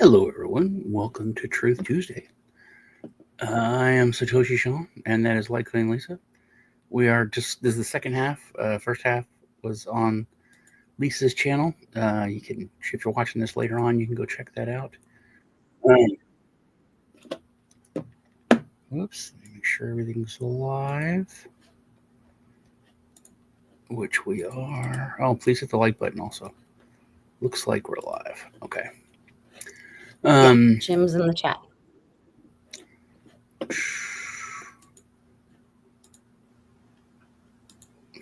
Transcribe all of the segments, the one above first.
Hello, everyone. Welcome to Truth Tuesday. I am Satoshi Sean, and that is Like Clean Lisa. This is the second half. First half was on Lisa's channel. If you're watching this later on, you can go check that out. Whoops, make sure everything's live, which we are. Oh, please hit the like button also. Looks like we're live. Okay. Jim's in the chat.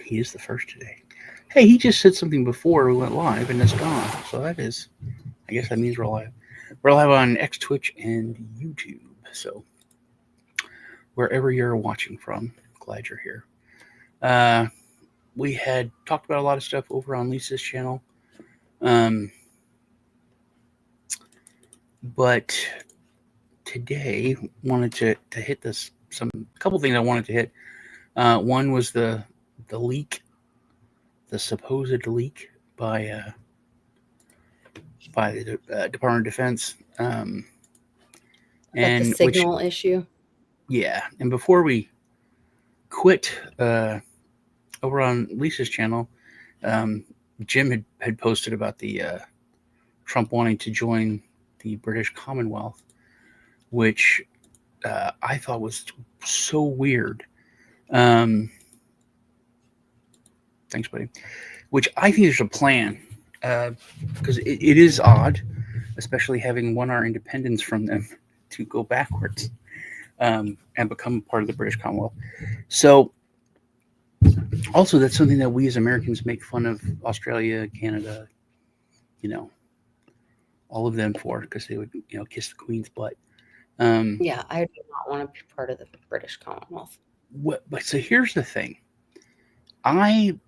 He is the first today. Hey, he just said something before we went live, and it's gone. So I guess that means we're live. We're live on X, Twitch, and YouTube. So wherever you're watching from, glad you're here. We had talked about a lot of stuff over on Lisa's channel. But today wanted to hit couple things I wanted to hit. One was the leak, the supposed leak by the Department of Defense, and the signal issue. Yeah, and before we quit over on Lisa's channel, Jim had posted about the Trump wanting to join the British Commonwealth, which I thought was so weird. Thanks, buddy. Which I think there's a plan, because it is odd, especially having won our independence from them, to go backwards and become part of the British Commonwealth. So, also, that's something that we as Americans make fun of Australia, Canada, all of them for, because they would, kiss the Queen's butt. Yeah, I do not want to be part of the British Commonwealth. But so here's the thing. I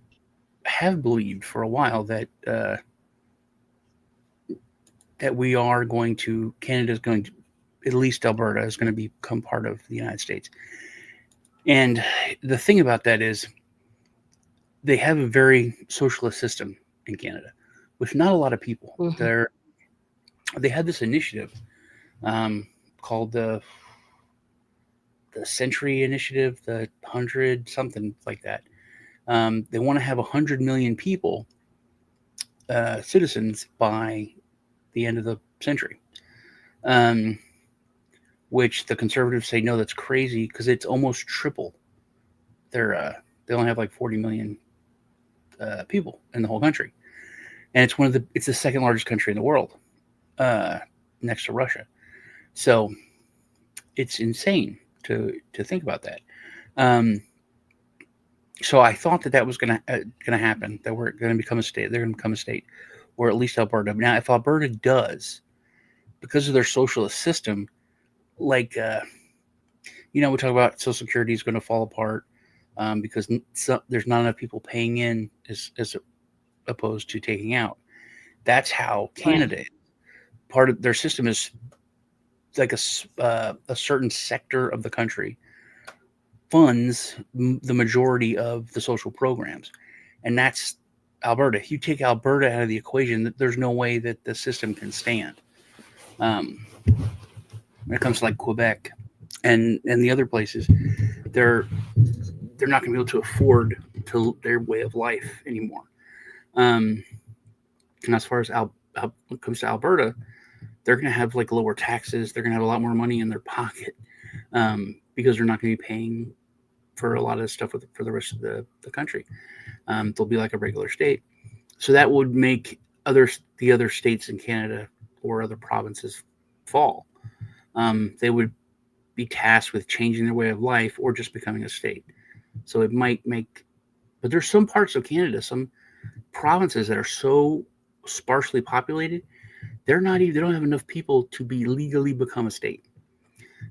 have believed for a while that Canada's going to, at least Alberta, is going to become part of the United States. And the thing about that is they have a very socialist system in Canada, with not a lot of people. Mm-hmm. They had this initiative called the Century Initiative, the 100, something like that. They want to have 100 million people, citizens, by the end of the century. Which the conservatives say, no, that's crazy, because it's almost triple. They only have like 40 million people in the whole country, and it's the second largest country in the world, next to Russia. So it's insane to think about that. So I thought that was going to happen, that we're going to become a state. They're going to become a state, or at least Alberta. Now, if Alberta does, because of their socialist system, like we talk about Social Security is going to fall apart because there's not enough people paying in as opposed to taking out. That's how Canada is. Part of their system is like a certain sector of the country funds the majority of the social programs, and that's Alberta. If you take Alberta out of the equation, there's no way that the system can stand. When it comes to like Quebec and the other places, they're not going to be able to afford their way of life anymore. And as far as when it comes to Alberta, they're going to have like lower taxes. They're going to have a lot more money in their pocket because they're not going to be paying for a lot of stuff for the rest of the country. They'll be like a regular state. So that would make the other states in Canada or other provinces fall. They would be tasked with changing their way of life or just becoming a state. So it might but there's some parts of Canada, some provinces that are so sparsely populated, they don't have enough people to be legally become a state.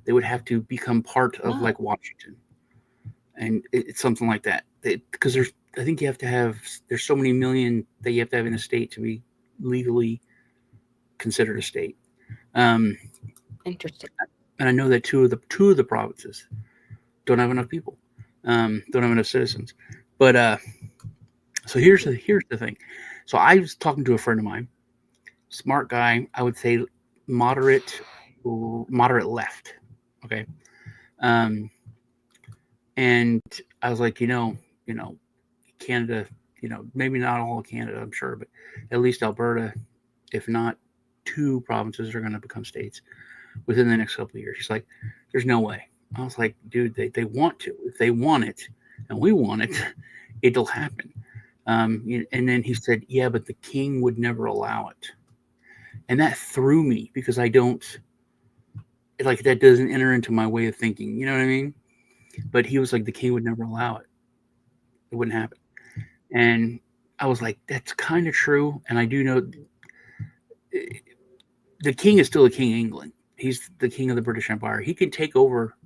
They would have to become part of like Washington, and it's something like that. Because I think there's so many million that you have to have in a state to be legally considered a state. Interesting. And I know that two of the provinces don't have enough people, don't have enough citizens. But so here's the thing. So I was talking to a friend of mine, smart guy. I would say moderate left. Okay. Um, and I was like, Canada, maybe not all of Canada, I'm sure, but at least Alberta, if not two provinces, are going to become states within the next couple of years. She's like, there's no way. I was like, dude, they want to. If they want it and we want it, it'll happen. And then he said, yeah, but the king would never allow it. And that threw me because I don't, like, that doesn't enter into my way of thinking. You know what I mean? But he was like, the king would never allow it. It wouldn't happen. And I was like, that's kind of true. And I do know the king is still the king of England. He's the king of the British Empire. He can take over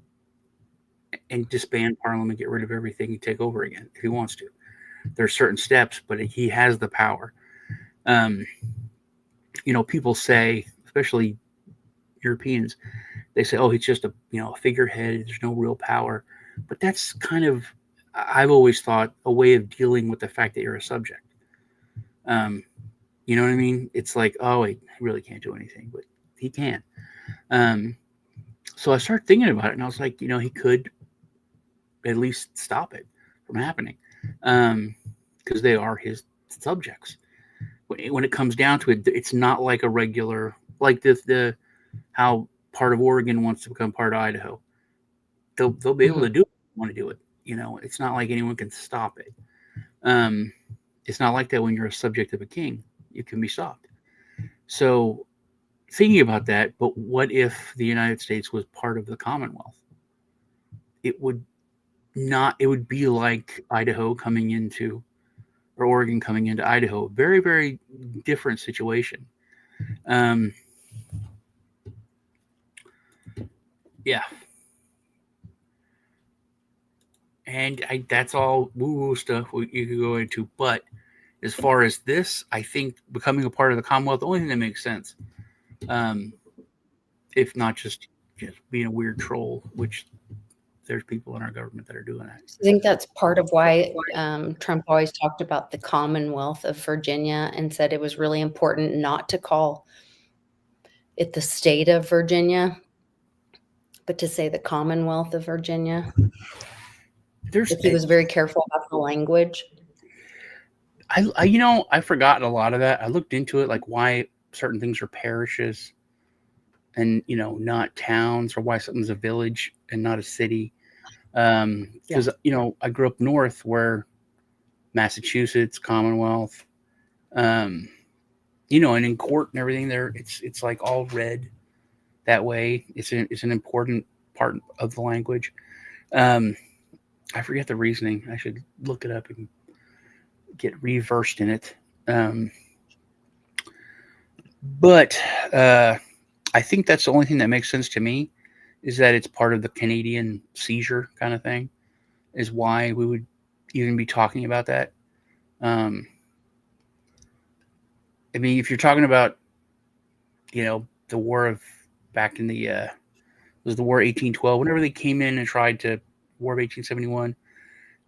and disband Parliament, get rid of everything, and take over again if he wants to. There's certain steps, but he has the power. Um, people say, especially Europeans, they say, "Oh, he's just a figurehead. There's no real power." But that's kind of, I've always thought, a way of dealing with the fact that you're a subject. Um, you know what I mean? It's like, oh, he really can't do anything, but he can. Um, so I started thinking about it, and I was like, he could at least stop it from happening, because they are his subjects. When it comes down to it, it's not like a regular, like the how part of Oregon wants to become part of Idaho. They'll be able to do it if they want to do it. It's not like anyone can stop it. Um, it's not like that when you're a subject of a king. You can be stopped. So thinking about that, but what if the United States was part of the Commonwealth? It would not. It would be like Idaho coming into, or Oregon coming into Idaho. Very, very different situation. Um, yeah, and that's all woo-woo stuff you could go into. But as far as this, I think becoming a part of the Commonwealth, the only thing that makes sense, um, if not just being a weird troll, which there's people in our government that are doing that. I think that's part of why Trump always talked about the Commonwealth of Virginia and said it was really important not to call it the state of Virginia, but to say the Commonwealth of Virginia. He was very careful about the language. I've forgotten a lot of that. I looked into it, like why certain things are parishes and not towns, or why something's a village and not a city. Because I grew up north where Massachusetts, Commonwealth, and in court and everything there, it's like all read that way. It's an important part of the language. I forget the reasoning. I should look it up and get reversed in it. But I think that's the only thing that makes sense to me, is that it's part of the Canadian seizure kind of thing, is why we would even be talking about that. I mean, if you're talking about, the war of back in the, it was the War 1812, whenever they came in and tried to, War of 1871,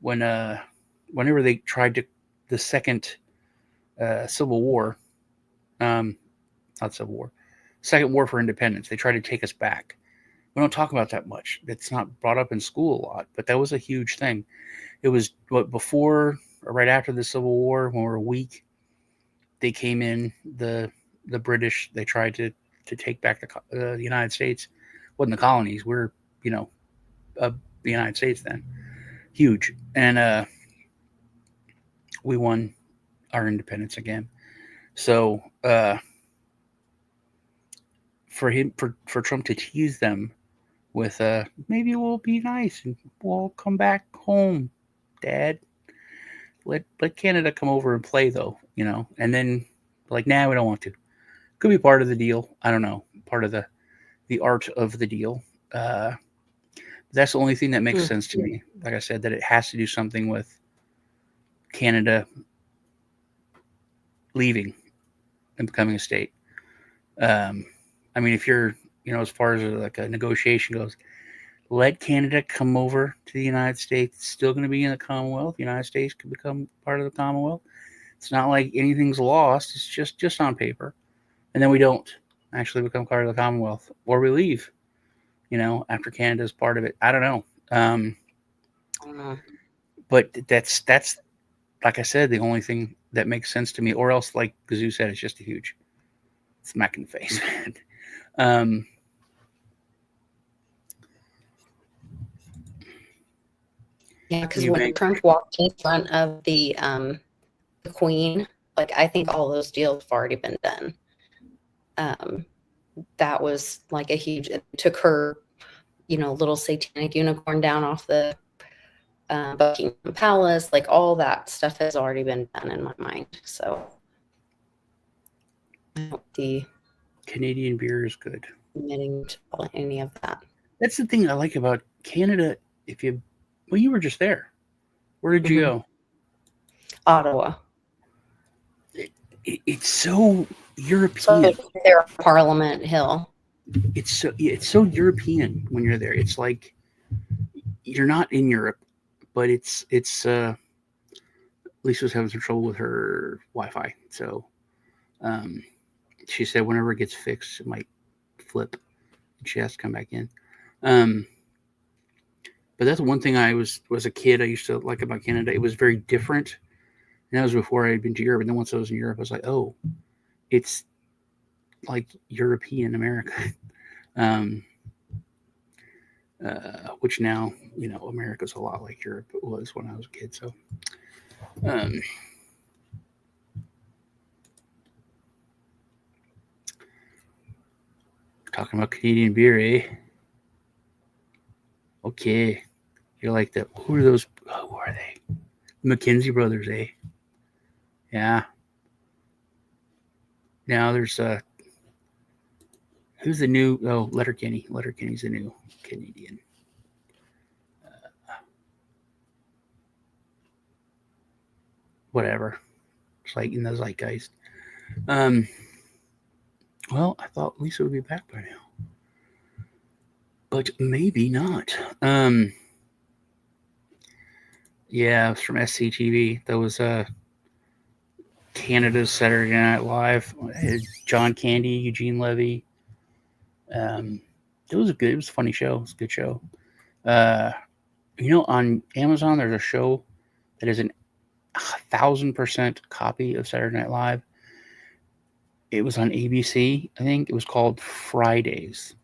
whenever they tried to, the second Civil War, not Civil War, Second War for Independence, they tried to take us back. We don't talk about that much. It's not brought up in school a lot, but that was a huge thing. It was before or right after the Civil War, when we were weak, they came in, the British, they tried to take back the United States. Wasn't the colonies. We're, the United States then. Huge. And we won our independence again. So for Trump to tease them with maybe we'll be nice and we'll come back home, Dad. Let Canada come over and play though, and then like, nah, we don't want to. Could be part of the deal. I don't know. Part of the art of the deal. That's the only thing that makes sense to me. Like I said, that it has to do something with Canada leaving and becoming a state. I mean, if you're, as far as like a negotiation goes, let Canada come over to the United States. It's still going to be in the Commonwealth. The United States could become part of the Commonwealth. It's not like anything's lost. It's just on paper. And then we don't. actually become part of the Commonwealth, or we leave. After Canada's part of it. I don't know. But that's like I said, the only thing that makes sense to me. Or else, like Gazoo said, it's just a huge smack in the face, man. Yeah, because when Trump walked in front of the Queen, like I think all those deals have already been done. That was like a huge. It took her, little satanic unicorn down off the Buckingham Palace. Like all that stuff has already been done in my mind. So the Canadian beer is good. Admitting to any of that. That's the thing I like about Canada. You were just there. Where did you go? Ottawa. It's so European. So they're Parliament Hill. It's so European when you're there. It's like you're not in Europe, but it's Lisa's having some trouble with her Wi-Fi, so she said whenever it gets fixed, it might flip. She has to come back in. But that's one thing I was a kid I used to like about Canada. It was very different. And that was before I had been to Europe. And then once I was in Europe, I was like, oh, it's like European America. Which now, America's a lot like Europe was when I was a kid. So, talking about Canadian beer, eh? Okay. You're like that. Who are those? Who are they? The McKinsey brothers, eh? Yeah. Now there's who's the new? Oh, Letterkenny. Letterkenny's the new Canadian. Whatever. It's like in the zeitgeist. Well, I thought Lisa would be back by now, but maybe not. Yeah, it was from SCTV. That was Canada's Saturday Night Live. John Candy, Eugene Levy. It was a funny show. It was a good show. On Amazon, there's a show that is 1,000% copy of Saturday Night Live. It was on ABC, I think. It was called Fridays.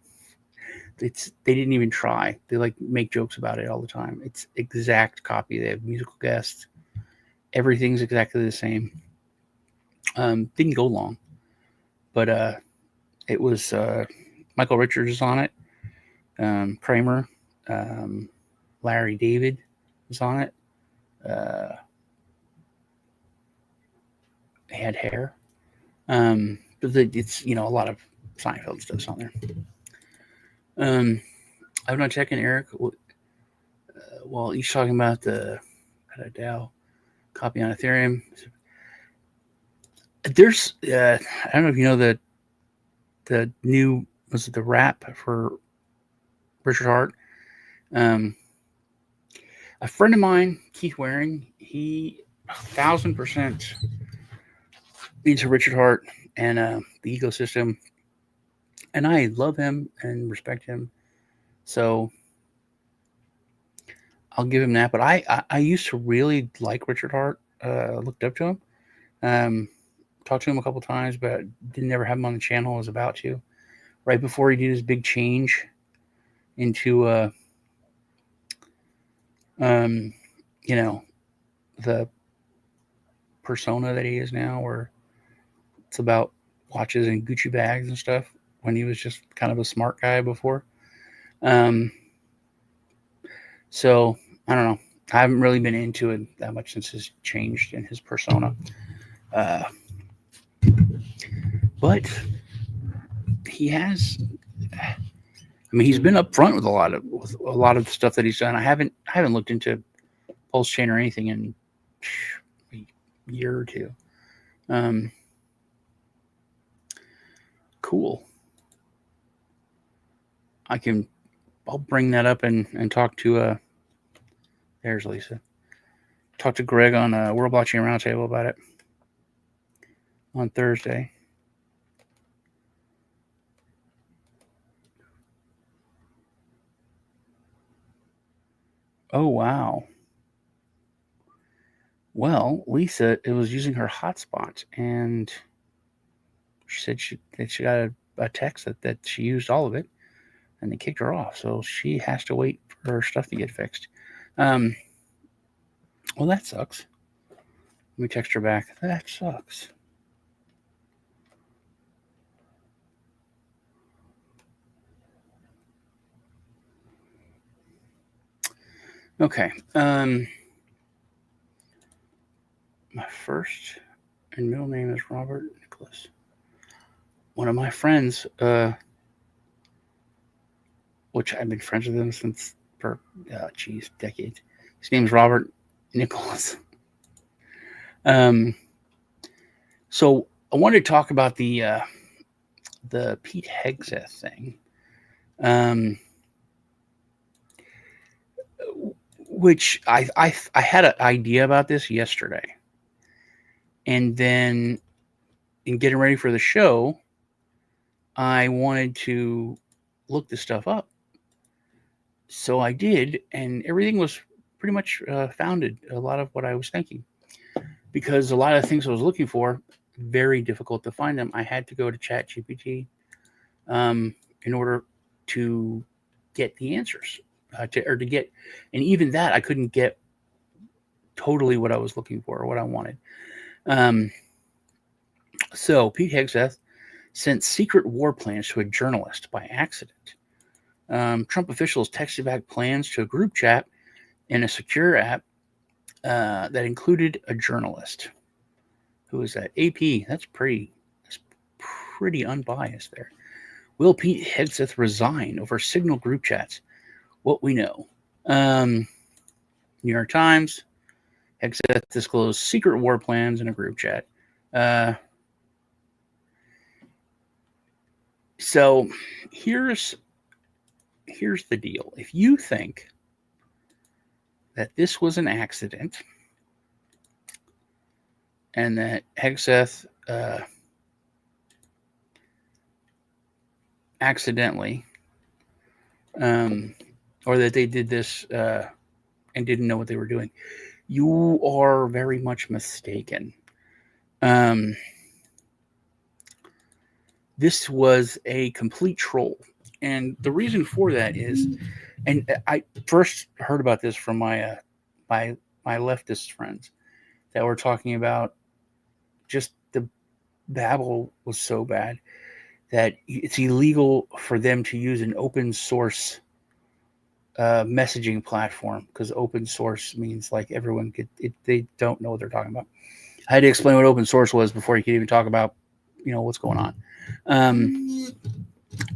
They didn't even try. They make jokes about it all the time. It's exact copy. They have musical guests. Everything's exactly the same. Didn't go long, but it was Michael Richards is on it. Kramer, Larry David was on it. They had hair. But it's a lot of Seinfeld stuff's on there. I'm not checking Eric. Well, he's talking about the DAO copy on Ethereum. There's I don't know if you know the new the rap for Richard Hart. A friend of mine, Keith Waring, he 1,000% into Richard Hart and the ecosystem, and I love him and respect him. So I'll give him that. But I used to really like Richard Hart. Looked up to him. Talked to him a couple times, but didn't ever have him on the channel. I was about to. Right before he did his big change into the persona that he is now, where it's about watches and Gucci bags and stuff, when he was just kind of a smart guy before. So I don't know. I haven't really been into it that much since he's changed in his persona. But he has. I mean, he's been upfront with a lot of stuff that he's done. I haven't looked into Pulse Chain or anything in a year or two. Cool. I'll bring that up and talk to there's Lisa. Talk to Greg on World Blockchain Roundtable about it on Thursday. Oh, wow. Well, Lisa, it was using her hotspot, and she said she got a text that she used all of it, and they kicked her off. So she has to wait for her stuff to get fixed. Um, well, that sucks. Let me text her back. That sucks. Okay. My first and middle name is Robert Nicholas. One of my friends, which I've been friends with him since for decades. His name's Robert Nicholas. Um, so I wanted to talk about the Pete Hegseth thing, um, which I had an idea about this yesterday, and then in getting ready for the show, I wanted to look this stuff up. So I did, and everything was pretty much founded. A lot of what I was thinking, because a lot of things I was looking for, very difficult to find them. I had to go to ChatGPT in order to get the answers, to get, and even that I couldn't get totally what I was looking for or what I wanted. Um, so Pete Hegseth sent secret war plans to a journalist by accident. Trump officials texted back plans to a group chat in a secure app that included a journalist. Who is that? AP. That's pretty unbiased there. Will Pete Hegseth resign over signal group chats? What we know. New York Times. Hegseth disclosed secret war plans in a group chat. So here's the deal. If you think that this was an accident and that Hegseth accidentally, or that they did this and didn't know what they were doing, you are very much mistaken. This was a complete troll. And the reason for that is, and I first heard about this from my leftist friends that were talking about just the babble was so bad that it's illegal for them to use an open source messaging platform, because open source means like everyone could, they don't know what they're talking about. I had to explain what open source was before you could even talk about, what's going on.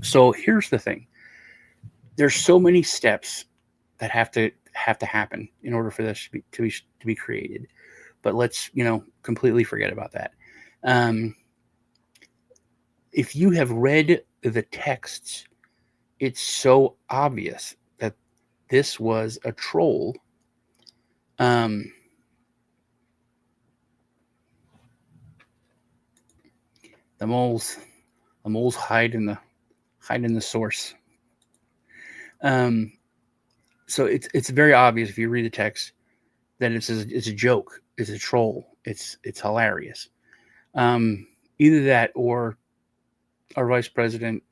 So here's the thing. There's so many steps that have to happen in order for this to be created. But let's, completely forget about that. If you have read the texts, it's so obvious that this was a troll. The moles hide in the source. So it's very obvious if you read the text that it's a joke, it's a troll, it's hilarious. Either that or our vice president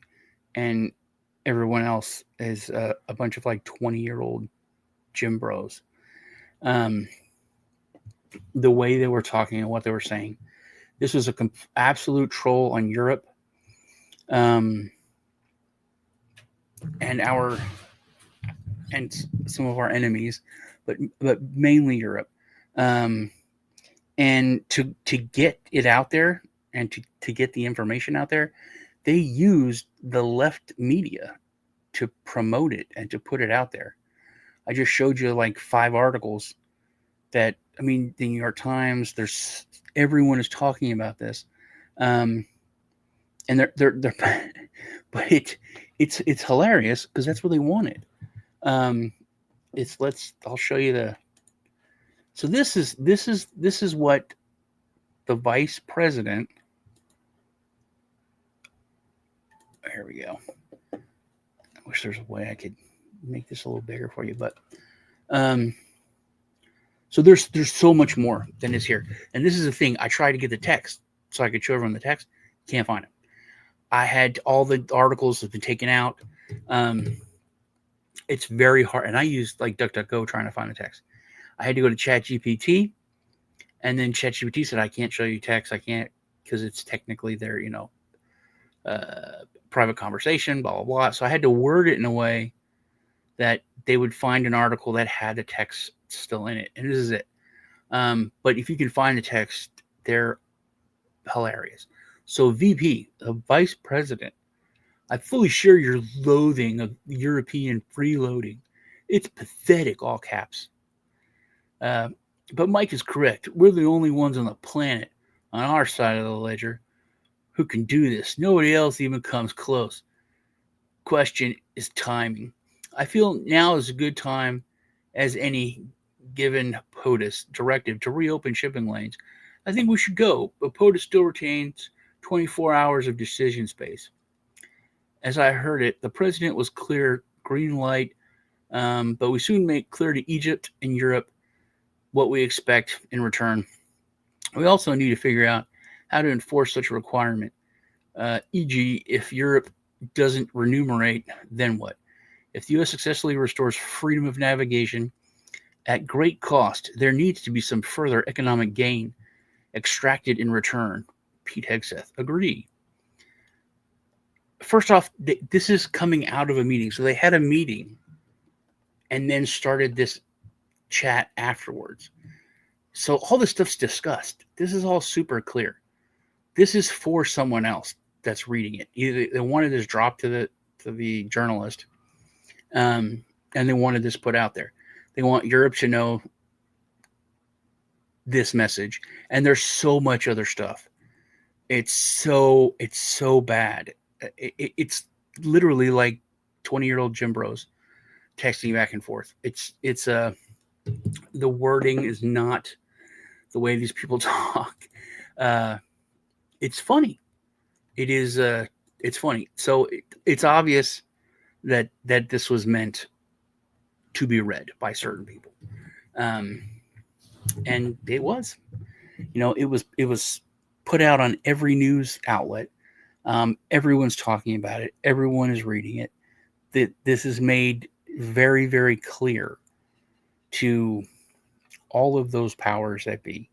and everyone else is a bunch of like 20-year-old gym bros. The way they were talking and what they were saying, this was a absolute troll on Europe, and some of our enemies, but mainly Europe. And to get it out there and to get the information out there, they used the left media to promote it and to put it out there. I just showed you like 5 articles that, I mean, the New York Times, everyone is talking about this. And they're but it's hilarious because that's what they wanted. I'll show you so this is what the vice president, here we go. I wish there's a way I could make this a little bigger for you, but Um, so there's so much more than is here. And this is the thing. I tried to get the text so I could show everyone the text. Can't find it. I had all the articles have been taken out. Um, it's very hard. And I used like DuckDuckGo trying to find the text. I had to go to ChatGPT, and then ChatGPT said, I can't show you text. I can't, because it's technically their, private conversation, blah, blah, blah. So I had to word it in a way that they would find an article that had the text still in it. And this is it. But if you can find the text, they're hilarious. So VP, the vice president, I fully share your loathing of European freeloading. It's pathetic, all caps. Uh, but Mike is correct. We're the only ones on the planet, on our side of the ledger, who can do this. Nobody else even comes close. Question is timing. I feel now is a good time as any given POTUS directive to reopen shipping lanes. I think we should go, but POTUS still retains 24 hours of decision space. As I heard it, the president was clear, green light, but we soon make clear to Egypt and Europe what we expect in return. We also need to figure out how to enforce such a requirement. E.g., if Europe doesn't remunerate, then what? If the U.S. successfully restores freedom of navigation at great cost, there needs to be some further economic gain extracted in return. Pete Hegseth. Agree. First off, this is coming out of a meeting. So they had a meeting and then started this chat afterwards. So all this stuff's discussed. This is all super clear. This is for someone else that's reading it. Either they wanted this dropped to the journalist, and they wanted this put out there. They want Europe to know this message, and there's so much other stuff. It's so bad. It's literally like 20-year-old Jim Bros texting back and forth. It's the wording is not the way these people talk. It's funny. It is. It's funny. So it's obvious that this was meant to be read by certain people, and it was. It was put out on every news outlet. Everyone's talking about it. Everyone is reading it. That this is made very, very clear to all of those powers that be,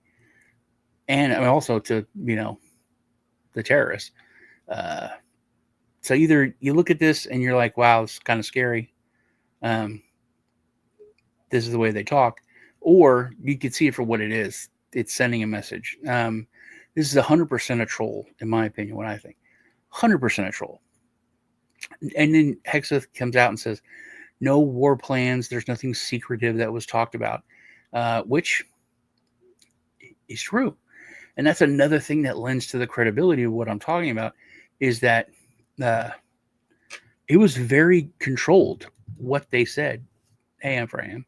and also to the terrorists. So either you look at this and you're like, wow, it's kind of scary. This is the way they talk, or you could see it for what it is. It's sending a message. This is 100% a troll, in my opinion, what I think. 100% a troll. And then Hegseth comes out and says, no war plans. There's nothing secretive that was talked about, which is true. And that's another thing that lends to the credibility of what I'm talking about, is that it was very controlled what they said, AM for AM.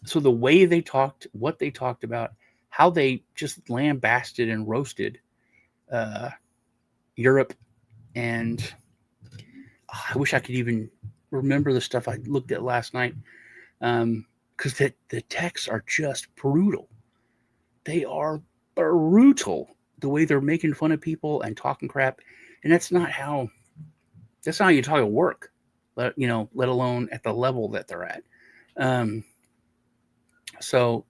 So the way they talked, what they talked about, how they just lambasted and roasted Europe, and I wish I could even remember the stuff I looked at last night, because the texts are just brutal. They are brutal, the way they're making fun of people and talking crap, and that's not how you talk at work, let alone at the level that they're at. So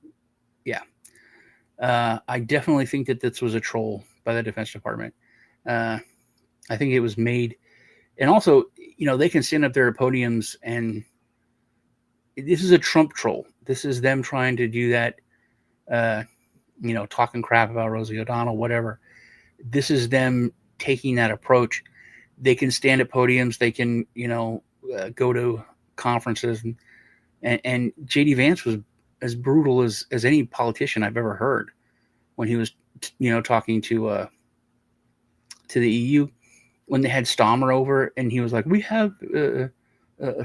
yeah, I definitely think that this was a troll by the Defense Department. I think it was made, and also, they can stand up there at podiums, and this is a Trump troll. This is them trying to do that, talking crap about Rosie O'Donnell, whatever. This is them taking that approach. They can stand at podiums. They can, go to conferences, and J.D. Vance was as brutal as any politician I've ever heard when he was, talking to the EU, when they had Stammer over, and he was like, we have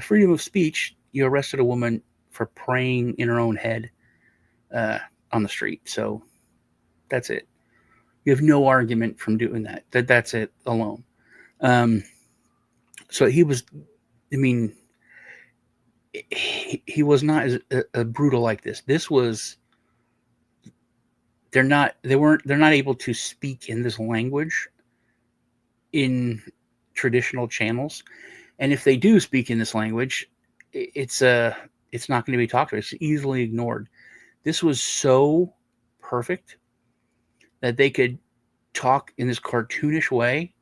freedom of speech. You arrested a woman for praying in her own head on the street. So that's it. You have no argument from doing that. That's it alone. So he was, he was not as brutal like this. This was they're not able to speak in this language in traditional channels, and if they do speak in this language, it's not going to be talked about. It's easily ignored. This was so perfect that they could talk in this cartoonish way,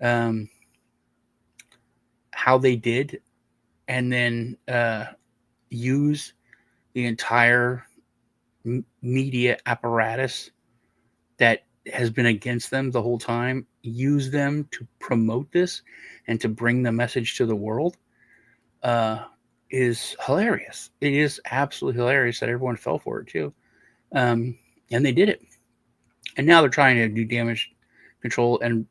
um, how they did, and then use the entire media apparatus that has been against them the whole time, use them to promote this and to bring the message to the world, uh, is hilarious. It is absolutely hilarious that everyone fell for it too. Um, and they did it. And now they're trying to do damage control, and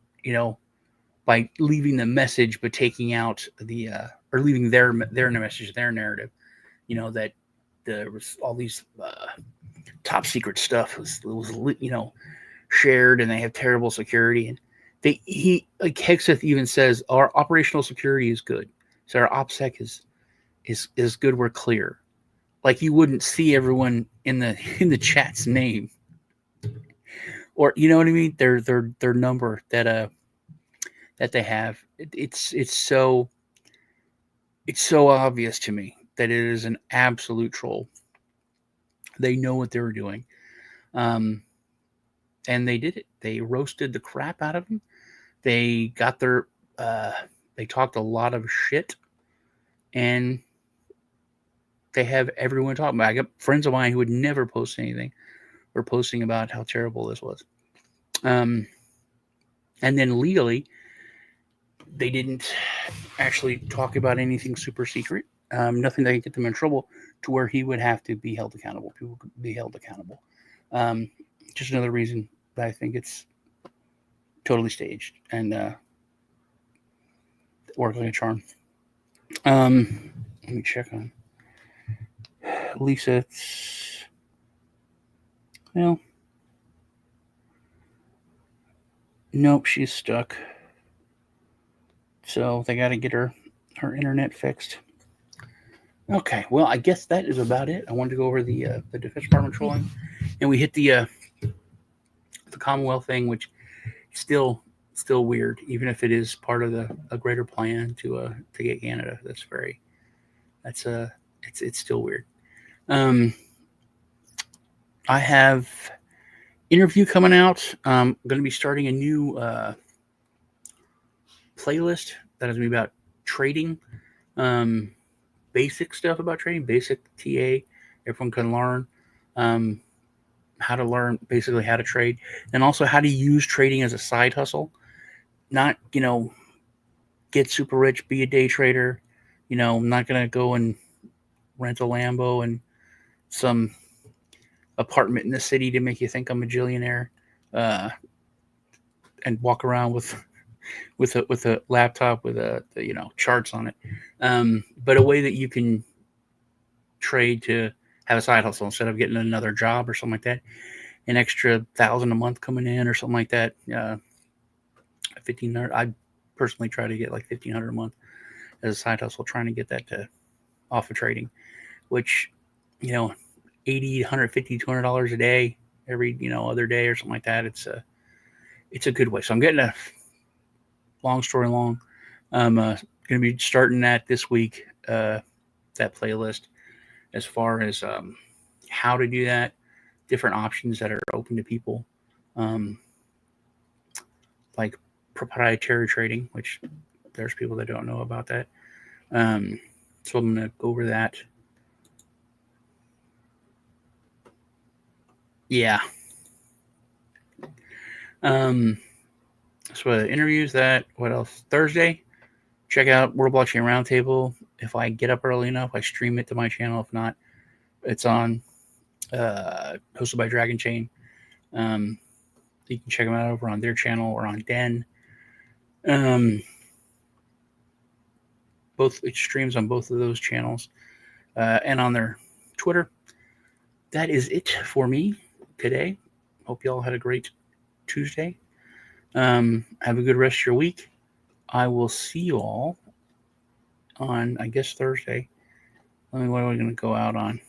by leaving the message but taking out the or leaving their message, their narrative. That there was all these top secret stuff was shared, and they have terrible security. And he like Hegseth even says our operational security is good, so our OPSEC is good. We're clear. Like you wouldn't see everyone in the chat's name, or you know what I mean. Their number that they have. It's so obvious to me that it is an absolute troll. They know what they were doing. Um, and they did it. They roasted the crap out of him. They got their, they talked a lot of shit, and they have everyone talking about. I got friends of mine who would never post anything, were posting about how terrible this was. Um, and then legally, they didn't actually talk about anything super secret. Nothing that could get them in trouble to where he would have to be held accountable. People could be held accountable. Um, just another reason that I think it's totally staged and worked like a charm. Let me check on Lisa. Well, nope, she's stuck. So they got to get her internet fixed. Okay, well, I guess that is about it. I wanted to go over the Defense Department trolling, and we hit the Commonwealth thing, which still weird, even if it is part of a greater plan to get Canada. It's still weird. I have interview coming out. I'm going to be starting a new playlist that is going to be about trading, basic stuff about trading, basic TA. Everyone can learn how to learn, basically how to trade, and also how to use trading as a side hustle. Not get super rich, be a day trader. I'm not going to go and rent a Lambo and some apartment in the city to make you think I'm a billionaire, and walk around with a laptop with charts on it. But a way that you can trade to have a side hustle instead of getting another job or something like that. An extra $1,000 a month coming in or something like that. 1,500. I personally try to get like 1,500 a month as a side hustle, trying to get that off of trading, which 80, 150, $200 a day every other day or something like that. It's a good way. So I'm getting a long story long. I'm going to be starting that this week. That playlist, as far as how to do that, different options that are open to people, like proprietary trading, which there's people that don't know about that. So I'm going to go over that. Yeah. So interviews that. What else? Thursday, check out World Blockchain Roundtable. If I get up early enough, I stream it to my channel. If not, it's on hosted by Dragon Chain. You can check them out over on their channel or on Den. Both it streams on both of those channels, and on their Twitter. That is it for me today. Hope you all had a great Tuesday. Have a good rest of your week. I will see you all on, I guess, Thursday. What are we going to go out on?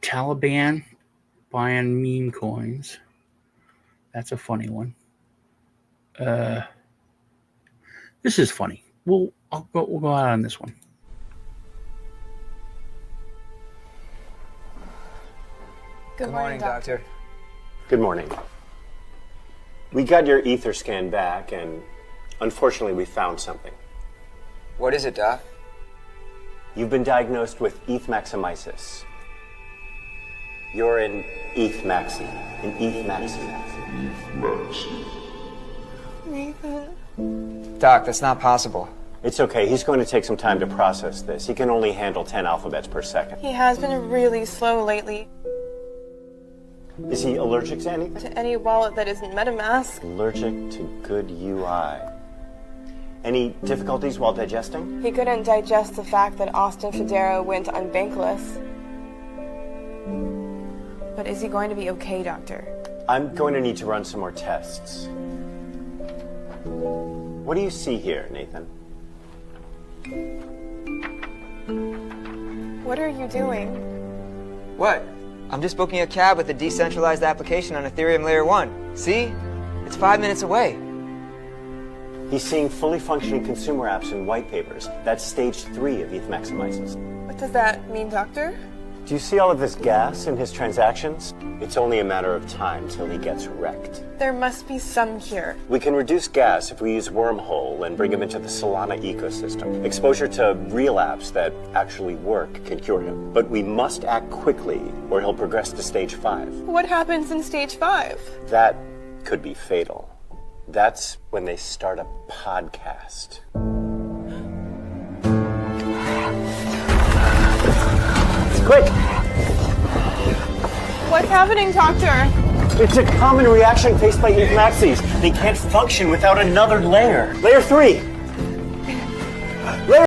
Taliban buying meme coins. That's a funny one. This is funny. We'll go out on this one. Good morning, Doctor. Good morning. We got your ether scan back, and unfortunately we found something. What is it, Doc? You've been diagnosed with ETH maximitis. You're an ETH maxi. An ETH maxi. Nathan. Doc, that's not possible. It's okay. He's going to take some time to process this. He can only handle 10 alphabets per second. He has been really slow lately. Is he allergic to anything? To any wallet that isn't MetaMask. Allergic to good UI. Any difficulties while digesting? He couldn't digest the fact that Austin Federo went unbankless. But is he going to be okay, Doctor? I'm going to need to run some more tests. What do you see here, Nathan? What are you doing? What? I'm just booking a cab with a decentralized application on Ethereum Layer 1. See? It's 5 minutes away. He's seeing fully functioning consumer apps and white papers. That's stage 3 of ETH maximizes. What does that mean, Doctor? Do you see all of this gas in his transactions? It's only a matter of time till he gets wrecked. There must be some cure. We can reduce gas if we use Wormhole and bring him into the Solana ecosystem. Exposure to real apps that actually work can cure him. But we must act quickly or he'll progress to stage 5. What happens in stage 5? That could be fatal. That's when they start a podcast. Quick! What's happening, Doctor? It's a common reaction faced by ETH maxis. They can't function without another layer. Layer 3!